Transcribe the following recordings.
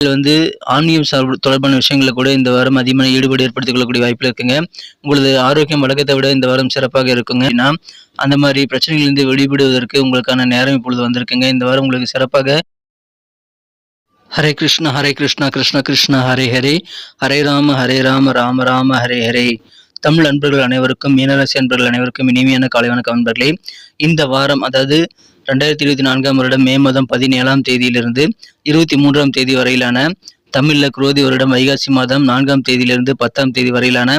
இதில ஆன்மீகம் தொடர்பான விஷயங்கள்ல கூட இந்த வாரம் அதிகமான ஈடுபாடு ஏற்படுத்திக் கொள்ளக்கூடிய வாய்ப்புல இருக்குங்க. உங்களது ஆரோக்கியம் வழக்கத்தை விட இந்த வாரம் சிறப்பாக இருக்குங்க. ஏன்னா, அந்த மாரி பிரச்சனைகளிலிருந்து வெளிப்படுவதற்கு உங்களுக்கான நேரம் இப்பொழுது வந்திருக்குங்க. இந்த வாரம் உங்களுக்கு சிறப்பாக ஹரே கிருஷ்ணா கிருஷ்ண கிருஷ்ண ஹரே ஹரே, ஹரே ராம ராம ராம ஹரே ஹரே. தமிழ் அன்பர்கள் அனைவருக்கும், மீனராசி அன்பர்கள் அனைவருக்கும் இனிமையான காலை வணக்கம் அன்பர்களே. இந்த வாரம் அதாவது 2024ஆம் வருடம் மே மாதம் 17ஆம் தேதியிலிருந்து 23ஆம் தேதி வரையிலான தமிழ்ல குரோதி வருடம் வைகாசி மாதம் 4ஆம் தேதியிலிருந்து 10ஆம் தேதி வரையிலான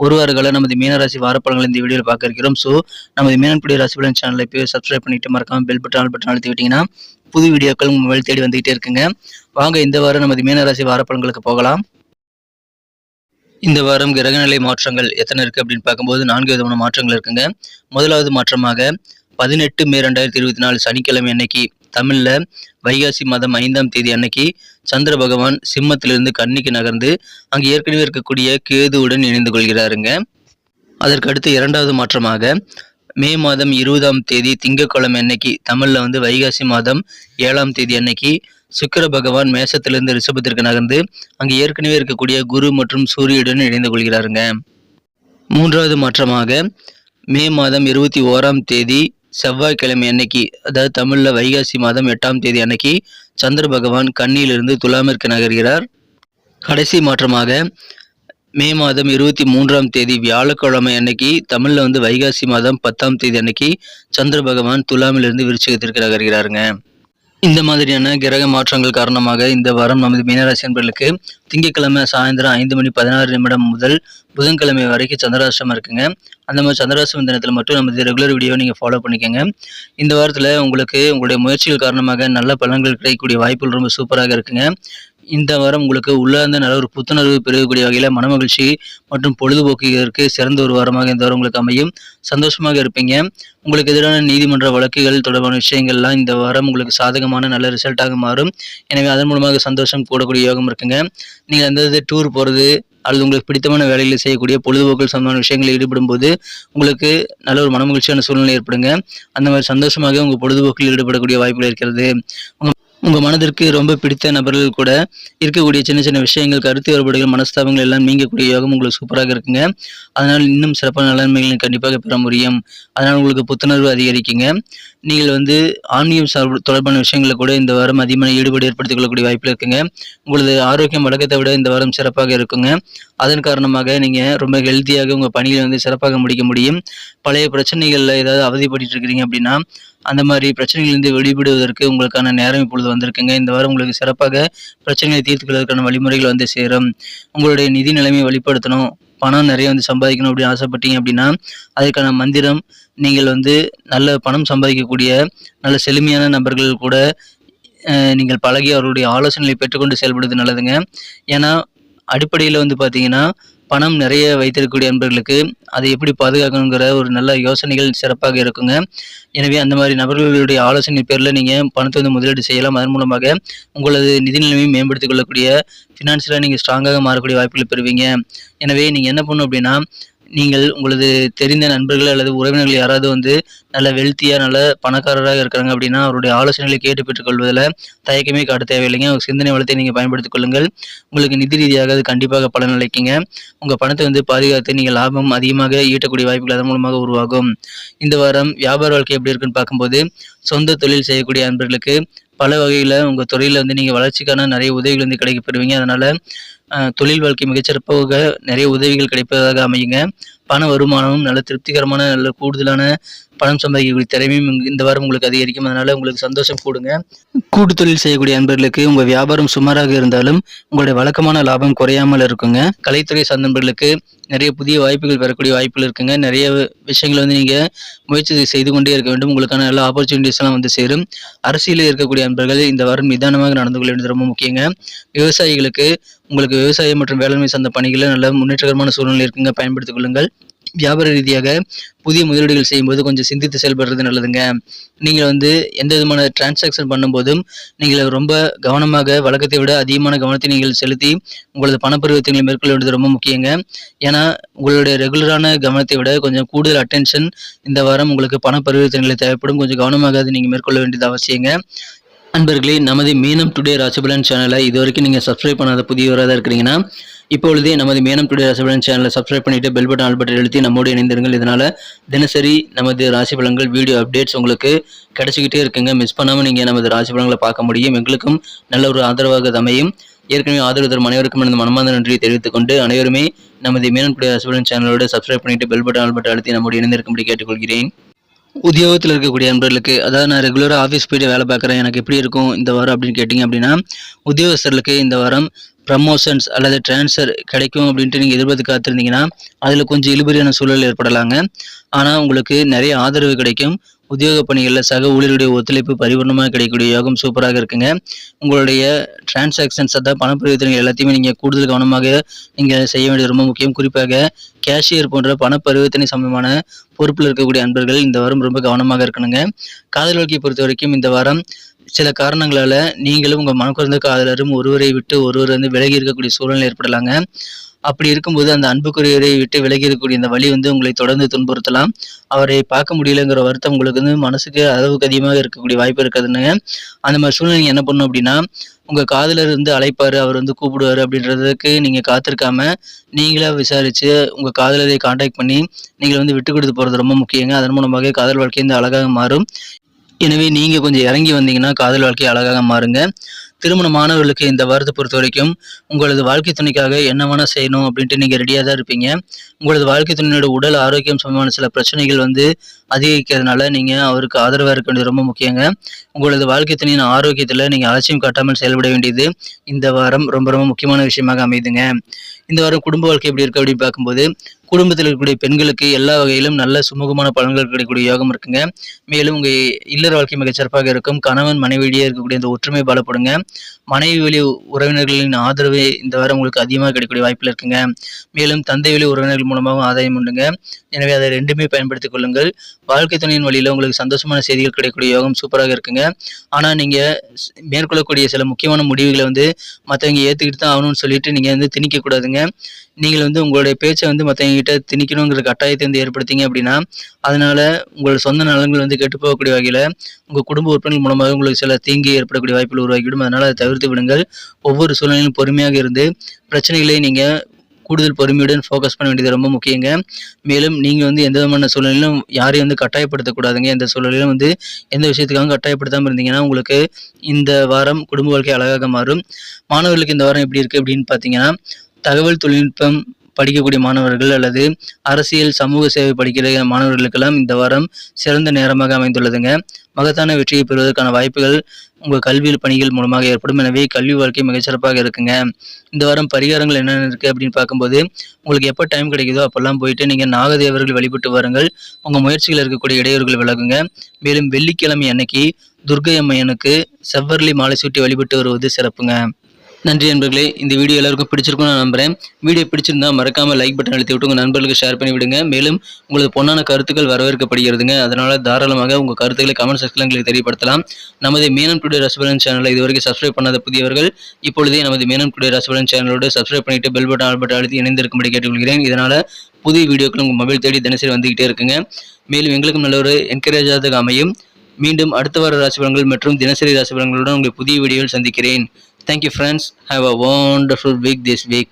ஒரு வார கால நமது மீனராசி வாரப்பலன்கள் இந்த வீடியோவில் பார்க்க இருக்கிறோம். ஸோ நமது மீனன்புடைய ராசி பலன் சேனலை போய் சப்ஸ்கிரைப் பண்ணிட்டு மறக்காம பெல் பட்டன் ஆல் பட்டன் அழுத்தி விட்டீங்கன்னா புது வீடியோக்கள் உங்கள் மொபைல் தேடி வந்துகிட்டே இருக்குங்க. வாங்க இந்த வாரம் நமது மீனராசி வாரப்பலன்களுக்கு போகலாம். இந்த வாரம் கிரகநிலை மாற்றங்கள் எத்தனை இருக்கு அப்படின்னு பார்க்கும்போது 4 விதமான மாற்றங்கள் இருக்குங்க. முதலாவது மாற்றமாக 18 மே 2024 சனிக்கிழமை அன்னைக்கு தமிழ்ல வைகாசி மாதம் 5ஆம் தேதி அன்னைக்கு சந்திர பகவான் சிம்மத்திலிருந்து கன்னிக்கு நகர்ந்து அங்கு ஏற்கனவே இருக்கக்கூடிய கேதுவுடன் இணைந்து கொள்கிறாருங்க. அதற்கு அடுத்து இரண்டாவது மாற்றமாக மே மாதம் 20ஆம் தேதி திங்கட்கிழமை அன்னைக்கு தமிழ்ல வைகாசி மாதம் 7ஆம் தேதி அன்னைக்கு சுக்கிர பகவான் மேசத்திலிருந்து ரிஷபத்திற்கு நகர்ந்து அங்கு ஏற்கனவே இருக்கக்கூடிய குரு மற்றும் சூரியனுடன் இணைந்து கொள்கிறாருங்க. மூன்றாவது மாற்றமாக மே மாதம் 21ஆம் தேதி செவ்வாய்க்கிழமை அன்னைக்கு அதாவது தமிழ்ல வைகாசி மாதம் 8ஆம் தேதி அன்னைக்கு சந்திர பகவான் கன்னியிலிருந்து துலாமிற்கு நகர்கிறார். கடைசி மாற்றமாக மே மாதம் 23ஆம் தேதி வியாழக்கிழமை அன்னைக்கு தமிழ்ல வைகாசி மாதம் 10ஆம் தேதி அன்னைக்கு சந்திர பகவான் துலாமிலிருந்து விருச்சிகத்திற்கு நகர்கிறாருங்க. இந்த மாதிரியான கிரக மாற்றங்கள் காரணமாக இந்த வாரம் நமது மீனராசி அன்பர்களுக்கு திங்கட்கிழமை சாயந்தரம் 5:16 முதல் புதன்கிழமை வரைக்கும் சந்திராஷ்டமம் இருக்குங்க. அந்த மாதிரி சந்திராஷ்டம தினத்தில் மட்டும் நமது ரெகுலர் வீடியோ நீங்கள் ஃபாலோ பண்ணிக்கோங்க. இந்த வாரத்தில் உங்களுக்கு உங்களுடைய முயற்சிகள் காரணமாக நல்ல பலன்கள் கிடைக்கக்கூடிய வாய்ப்புகள் ரொம்ப சூப்பராக இருக்குங்க. இந்த வாரம் உங்களுக்கு உள்ளார்ந்த நல்ல ஒரு புத்துணர்வு பெறக்கூடிய வகையில் மனமகிழ்ச்சி மற்றும் பொழுதுபோக்குகளுக்கு சிறந்த ஒரு வாரமாக இந்த வாரம் உங்களுக்கு அமையும். சந்தோஷமாக இருப்பீங்க. உங்களுக்கு எதிரான நீதிமன்ற வழக்குகள் தொடர்பான விஷயங்கள்லாம் இந்த வாரம் உங்களுக்கு சாதகமான நல்ல ரிசல்ட்டாக மாறும். எனவே அதன் மூலமாக சந்தோஷம் கூடக்கூடிய யோகம் இருக்குங்க. நீங்கள் அந்த டூர் போகிறது அல்லது உங்களுக்கு பிடித்தமான வேலைகளை செய்யக்கூடிய பொழுதுபோக்கு சம்பந்தமான விஷயங்களில் ஈடுபடும் போது உங்களுக்கு நல்ல ஒரு மனமகிழ்ச்சியான சூழ்நிலை ஏற்படுங்க. அந்த மாதிரி சந்தோஷமாக உங்கள் பொழுதுபோக்கில் ஈடுபடக்கூடிய வாய்ப்புகள் இருக்கிறது. உங்கள் மனதிற்கு ரொம்ப பிடித்த நபர்கள் கூட இருக்கக்கூடிய சின்ன சின்ன விஷயங்கள், கருத்து வேறுபாடுகள், மனஸ்தாபங்கள் எல்லாம் நீங்கக்கூடிய யோகம் உங்களுக்கு சூப்பராக இருக்குங்க. அதனால் இன்னும் சிறப்பான நலன்மைகளை கண்டிப்பாக பெற முடியும். அதனால் உங்களுக்கு புத்துணர்வு அதிகரிக்குங்க. நீங்கள் ஆன்மீகம் தொடர்பான விஷயங்களை கூட இந்த வாரம் அதிகமான ஈடுபாடு ஏற்படுத்திக் கொள்ளக்கூடிய வாய்ப்பில் இருக்குங்க. உங்களது ஆரோக்கியம் வழக்கத்தை விட இந்த வாரம் சிறப்பாக இருக்குங்க. அதன் காரணமாக நீங்கள் ரொம்ப ஹெல்த்தியாக உங்கள் பணிகளை சிறப்பாக முடிக்க முடியும். பழைய பிரச்சனைகளில் ஏதாவது அவதிப்பட்டு இருக்கிறீங்க அப்படின்னா அந்த மாதிரி பிரச்சனைகளிலிருந்து வெளிப்படுவதற்கு உங்களுக்கான நேரம் இப்பொழுது வந்திருக்குங்க. இந்த வாரம் உங்களுக்கு சிறப்பாக பிரச்சனைகளை தீர்த்து கொள்வதற்கான வழிமுறைகள் சேரும். உங்களுடைய நிதி நிலைமையை வெளிப்படுத்தணும், பணம் நிறைய சம்பாதிக்கணும் அப்படின்னு ஆசைப்பட்டீங்க அப்படின்னா அதற்கான மந்திரம் நீங்கள் நல்ல பணம் சம்பாதிக்கக்கூடிய நல்ல செழுமையான நபர்கள் கூட நீங்கள் பழகி அவர்களுடைய ஆலோசனைகளை பெற்றுக்கொண்டு செயல்படுவது நல்லதுங்க. ஏன்னா அடிப்படையில் பார்த்தீங்கன்னா பணம் நிறைய வைத்திருக்கக்கூடிய நண்பர்களுக்கு அதை எப்படி பாதுகாக்கணுங்கிற ஒரு நல்ல யோசனைகள் சிறப்பாக இருக்குங்க. எனவே அந்த மாதிரி நபர்களுடைய ஆலோசனை பேரில் நீங்கள் பணத்தை முதலீடு செய்யலாம். அதன் மூலமாக உங்களது நிதி நிலைமையை மேம்படுத்திக் கொள்ளக்கூடிய ஃபினான்ஷியலாக நீங்கள் ஸ்ட்ராங்காக மாறக்கூடிய வாய்ப்புகளை பெறுவீங்க. எனவே நீங்கள் என்ன பண்ணணும் அப்படின்னா நீங்கள் உங்களது தெரிந்த நண்பர்கள் அல்லது உறவினர்கள் யாராவது நல்ல வெல்த்தியாக நல்ல பணக்காரராக இருக்கிறாங்க அப்படின்னா அவருடைய ஆலோசனைகளை கேட்டு பெற்றுக்கொள்வதில் தயக்கமே காட்ட தேவையில்லைங்க. உங்கள் சிந்தனை வளத்தை நீங்கள் பயன்படுத்திக் கொள்ளுங்கள். உங்களுக்கு நிதி ரீதியாக அது கண்டிப்பாக பலன் அளிக்குங்க. உங்கள் பணத்தை பாதுகாத்து நீங்கள் லாபம் அதிகமாக ஈட்டக்கூடிய வாய்ப்புகள் அதன் மூலமாக உருவாகும். இந்த வாரம் வியாபார வாழ்க்கை எப்படி இருக்குன்னு பார்க்கும்போது சொந்த தொழில் செய்யக்கூடிய நண்பர்களுக்கு பல வகையில் உங்கள் துறையில் நீங்கள் வளர்ச்சிக்கான நிறைய உதவிகள் கிடைக்க பெறுவீங்க. அதனால் தொழில் வாழ்க்கை மிகச்சிறப்பாக நிறைய உதவிகள் கிடைப்பதாக அமையுங்க. பண வருமானமும் நல்ல திருப்திகரமான நல்ல கூடுதலான பணம் சம்பாதிக்கக்கூடிய திறமையும் இந்த வாரம் உங்களுக்கு அதிகரிக்கும். அதனால உங்களுக்கு சந்தோஷம் கூடுங்க. கூட்டு தொழில் செய்யக்கூடிய நண்பர்களுக்கு உங்கள் வியாபாரம் சுமாராக இருந்தாலும் உங்களுடைய வழக்கமான லாபம் குறையாமல் இருக்குங்க. கலைத்துறை சார்ந்த நண்பர்களுக்கு நிறைய புதிய வாய்ப்புகள் பெறக்கூடிய வாய்ப்புகள் இருக்குங்க. நிறைய விஷயங்கள் நீங்கள் முயற்சி செய்து கொண்டே இருக்க வேண்டும். உங்களுக்கான நல்ல ஆப்பர்ச்சுனிட்டிஸ் எல்லாம் சேரும். அரசியலில் இருக்கக்கூடிய நண்பர்கள் இந்த வாரம் நிதானமாக நடந்து கொள்ள வேண்டியது ரொம்ப முக்கியங்க. விவசாயிகளுக்கு உங்களுக்கு விவசாயம் மற்றும் வேளாண்மை சார்ந்த பணிகளில் நல்ல முன்னேற்றகரமான சூழ்நிலை இருக்குங்க. பயன்படுத்திக் கொள்ளுங்கள். வியாபார ரீதியாக புதிய முதலீடுகள் செய்யும்போது கொஞ்சம் சிந்தித்து செயல்படுறது நல்லதுங்க. நீங்கள் எந்த விதமான டிரான்சாக்ஷன் பண்ணும்போதும் நீங்கள் ரொம்ப கவனமாக வழக்கத்தை விட அதிகமான கவனத்தை நீங்கள் செலுத்தி உங்களது பண பரிவர்த்தனைகளை மேற்கொள்ள வேண்டியது ரொம்ப முக்கியங்க. ஏன்னா உங்களுடைய ரெகுலரான கவனத்தை விட கொஞ்சம் கூடுதல் அட்டென்ஷன் இந்த வாரம் உங்களுக்கு பண பரிவர்த்தனைகளை தேவைப்படும். கொஞ்சம் கவனமாக அதை நீங்கள் மேற்கொள்ள வேண்டியது அவசியங்க. அன்பர்களே, நமது மீனம் டுடே ராசிபலன் சேனலை இதுவரைக்கும் நீங்கள் சப்ஸ்கிரைப் பண்ணாத புதியவராக தான் இருக்கிறீங்கன்னா இப்பொழுதே நமது மீனம் டுடே ராசிபலன் சேனலை சப்ஸ்கிரைப் பண்ணிட்டு பெல் பட்டன் ஆல் பட்டன் அழுத்தி நம்மோடு இணைந்திருங்கள். இதனால தினசரி நமது ராசிபலன்கள் வீடியோ அப்டேட்ஸ் உங்களுக்கு கிடைச்சிக்கிட்டே இருக்குங்க. மிஸ் பண்ணாமல் நீங்கள் நமது ராசிபலன்களை பார்க்க முடியும். எங்களுக்கும் நல்ல ஒரு ஆதரவாக அமையும். ஏற்கனவே ஆதரவு தரும் அனைவருக்கும் எனது மனமார்ந்த நன்றியை தெரிவித்துக் கொண்டு அனைவருமே நமது மீனம் டுடே ராசிபலன் சேனலோட சப்ஸ்கிரைப் பண்ணிட்டு பெல் பட்டன் ஆல் பட்டன் அழுத்தி நம்மோடு இணைந்திருக்கும்படி கேட்டுக்கொள்கிறேன். உத்தியோகத்தில் இருக்கக்கூடிய நண்பர்களுக்கு, அதாவது நான் ரெகுலராக ஆஃபீஸ் போய்ட்டு வேலை பார்க்குறேன், எனக்கு எப்படி இருக்கும் இந்த வாரம் அப்படின்னு கேட்டிங்க அப்படின்னா, உத்தியோகஸ்தர்களுக்கு இந்த வாரம் ப்ரமோஷன்ஸ் அல்லது ட்ரான்ஸ்ஃபர் கிடைக்கும் அப்படின்ட்டு நீங்கள் எதிர்பார்த்து காத்திருந்தீங்கன்னா அதில் கொஞ்சம் இழுபறியான சூழல் ஏற்படலாங்க. ஆனால் உங்களுக்கு நிறைய ஆதரவு கிடைக்கும். உத்தியோக பணிகளில் சக ஊழியருடைய ஒத்துழைப்பு பரிபூர்ணமாக கிடைக்கக்கூடிய யோகம் சூப்பராக இருக்குங்க. உங்களுடைய டிரான்சாக்ஷன்ஸ், அதாவது பண பரிவர்த்தனைகள் எல்லாத்தையுமே நீங்கள் கூடுதல் கவனமாக நீங்கள் செய்ய வேண்டியது ரொம்ப முக்கியம். குறிப்பாக கேஷியர் போன்ற பண பரிவர்த்தனை சம்பந்தமான பொறுப்பில் இருக்கக்கூடிய அன்பர்கள் இந்த வாரம் ரொம்ப கவனமாக இருக்கணுங்க. காதல் வாழ்க்கையை பொறுத்த வரைக்கும் இந்த வாரம் சில காரணங்களால் நீங்களும் உங்கள் மனக்குறந்த காதலரும் ஒருவரை விட்டு ஒருவர் விலகி இருக்கக்கூடிய சூழ்நிலை ஏற்படலாங்க. அப்படி இருக்கும்போது அந்த அன்புக்குரியவரை விட்டு விலகி இருக்கக்கூடிய இந்த வழி உங்களை தொடர்ந்து துன்புறுத்தலாம். அவரை பார்க்க முடியலங்கிற வருத்தம் உங்களுக்கு மனசுக்கு அளவுக்கு அதிகமாக இருக்கக்கூடிய வாய்ப்பு இருக்குதுங்க. அந்த மாதிரி சூழ்நிலை நீங்கள் என்ன பண்ணணும் அப்படின்னா, உங்கள் காதலர் அழைப்பார், அவர் கூப்பிடுவார் அப்படின்றதுக்கு நீங்கள் காத்திருக்காம நீங்களா விசாரித்து உங்கள் காதலரை கான்டாக்ட் பண்ணி நீங்கள் விட்டு கொடுத்து போகிறது ரொம்ப முக்கியங்க. அதன் மூலமாக காதல் வாழ்க்கை அழகாக மாறும். எனவே நீங்கள் கொஞ்சம் இறங்கி வந்தீங்கன்னா காதல் வாழ்க்கை அழகாக மாறுங்க. திருமணமானவர்களுக்கு இந்த வாரத்தை பொறுத்த வரைக்கும் உங்களது வாழ்க்கை துணைக்காக என்ன வேணால் செய்யணும் அப்படின்ட்டு நீங்கள் ரெடியாக தான் இருப்பீங்க. உங்களது வாழ்க்கை துணையோட உடல் ஆரோக்கியம் சம்பந்தமான சில பிரச்சனைகள் அதிகரிக்கிறதுனால நீங்கள் அவருக்கு ஆதரவாக இருக்க வேண்டியது ரொம்ப முக்கியங்க. உங்களது வாழ்க்கை துணையின் ஆரோக்கியத்தில் நீங்கள் அலட்சியம் காட்டாமல் செயல்பட வேண்டியது இந்த வாரம் ரொம்ப ரொம்ப முக்கியமான விஷயமாக அமைதுங்க. இந்த வாரம் குடும்ப வாழ்க்கை எப்படி இருக்குது அப்படின்னு பார்க்கும்போது, குடும்பத்தில் இருக்கக்கூடிய பெண்களுக்கு எல்லா வகையிலும் நல்ல சுமூகமான பலன்கள் கிடைக்கக்கூடிய யோகம் இருக்குங்க. மேலும் உங்கள் இல்லற வாழ்க்கை மிகச்சிறப்பாக இருக்கும். கணவன் மனைவியிடையே இருக்கக்கூடிய இந்த ஒற்றுமை பலப்படுங்க. மனைவி வழி உறவினர்களின் ஆதரவு இந்த வாரம் உங்களுக்கு அதிகமாக கிடைக்கக்கூடிய வாய்ப்பில் இருக்குங்க. மேலும் தந்தை வழி உறவினர்கள் மூலமாகவும் ஆதாயம் உண்டுங்க. எனவே அதை ரெண்டுமே பயன்படுத்திக் கொள்ளுங்கள். வாழ்க்கை துணையின் வழியில் உங்களுக்கு சந்தோஷமான செய்திகள் கிடைக்கக்கூடிய யோகம் சூப்பராக இருக்குங்க. ஆனால் நீங்கள் மேற்கொள்ளக்கூடிய சில முக்கியமான முடிவுகளை மற்றவங்க ஏற்றுக்கிட்டு தான் ஆகணும்னு சொல்லிட்டு நீங்கள் திணிக்கக்கூடாதுங்க. நீங்கள் உங்களுடைய பேச்சை மற்றவங்க கிட்ட திணிக்கணுங்கிற கட்டாயத்தை ஏற்படுத்திங்க அப்படின்னா அதனால உங்களோட சொந்த நலன்கள் கெட்டு போகக்கூடிய வகையில் உங்கள் குடும்ப உறுப்பினர்கள் மூலமாக உங்களுக்கு சில தீங்கு ஏற்படக்கூடிய வாய்ப்புகள் உருவாக்கிவிடும். அதனால் அதை தவிர்த்து விடுங்கள். ஒவ்வொரு சூழ்நிலையிலும் பொறுமையாக இருந்து பிரச்சனைகளை நீங்கள் கூடுதல் பொறுமையுடன் ஃபோக்கஸ் பண்ண வேண்டியது ரொம்ப முக்கியங்க. மேலும் நீங்கள் எந்த விதமான சூழ்நிலையிலும் யாரையும் கட்டாயப்படுத்தக்கூடாதுங்க. எந்த சூழ்நிலையிலும் எந்த விஷயத்துக்காக கட்டாயப்படுத்தாமல் இருந்தீங்கன்னா உங்களுக்கு இந்த வாரம் குடும்ப வாழ்க்கை அழகாக மாறும். மாணவர்களுக்கு இந்த வாரம் எப்படி இருக்குது அப்படின்னு பார்த்தீங்கன்னா, தகவல் தொழில்நுட்பம் படிக்கக்கூடிய மாணவர்கள் அல்லது அரசியல் சமூக சேவை படிக்கிற மாணவர்களுக்கெல்லாம் இந்த வாரம் சிறந்த நேரமாக அமைந்துள்ளதுங்க. மகத்தான வெற்றியை பெறுவதற்கான வாய்ப்புகள் உங்கள் கல்வியில் பணிகள் மூலமாக ஏற்படும். எனவே கல்வி வாழ்க்கை மிகச்சிறப்பாக இருக்குங்க. இந்த வாரம் பரிகாரங்கள் என்னென்ன இருக்குது அப்படின்னு பார்க்கும்போது, உங்களுக்கு எப்போ டைம் கிடைக்குதோ அப்போல்லாம் போயிட்டு நீங்கள் நாகதேவர்கள் வழிபட்டு வாருங்கள். உங்கள் முயற்சியில் இருக்கக்கூடிய இடையூறுகள் விலகுங்க. மேலும் வெள்ளிக்கிழமை அன்னைக்கு துர்க்கை அம்மையனுக்கு செவ்வரளி மாலை சூட்டி வழிபட்டு வருவது சிறப்புங்க. நன்றி நண்பர்களே. இந்த வீடியோ எல்லாருக்கும் பிடிச்சிருக்கும்னு நான் நம்புறேன். வீடியோ பிடிச்சிருந்தா மறக்காம லைக் பட்டன் அழுத்தி விட்டு உங்கள் நண்பர்களுக்கு ஷேர் பண்ணி விடுங்க. மேலும் உங்களது பொன்னான கருத்துக்கள் வரவேற்கப்படுகிறதுங்க. அதனால தாராளமாக உங்கள் கருத்துக்களை கமெண்ட் செக்ஷனில் எங்களுக்கு தெரியப்படுத்தலாம். நமது மீனம் டுடே ராசிபலன் சேனலை இதுவரைக்கும் சப்ஸ்கிரைப் பண்ணாத புதியவர்கள் இப்பொழுதே நமது மீனம் டுடே ராசிபலன் சேனலோடு சப்ஸ்கிரைப் பண்ணிட்டு பெல் பட்டன் ஆல் பட்டன் அழுத்தி இணைந்திருக்கும்படி கேட்டுக்கொள்கிறேன். இதனால புதிய வீடியோக்கள் உங்கள் மொபைல் தேடி தினசரி வந்துகிட்டே இருக்குங்க. மேலும் எங்களுக்கும் நல்ல ஒரு என்கரேஜாக அமையும். மீண்டும் அடுத்த வார ராசிபலன்கள் மற்றும் தினசரி ராசிபலன்களுடன் உங்களை புதிய வீடியோவில் சந்திக்கிறேன். Thank you friends. Have a wonderful week this week.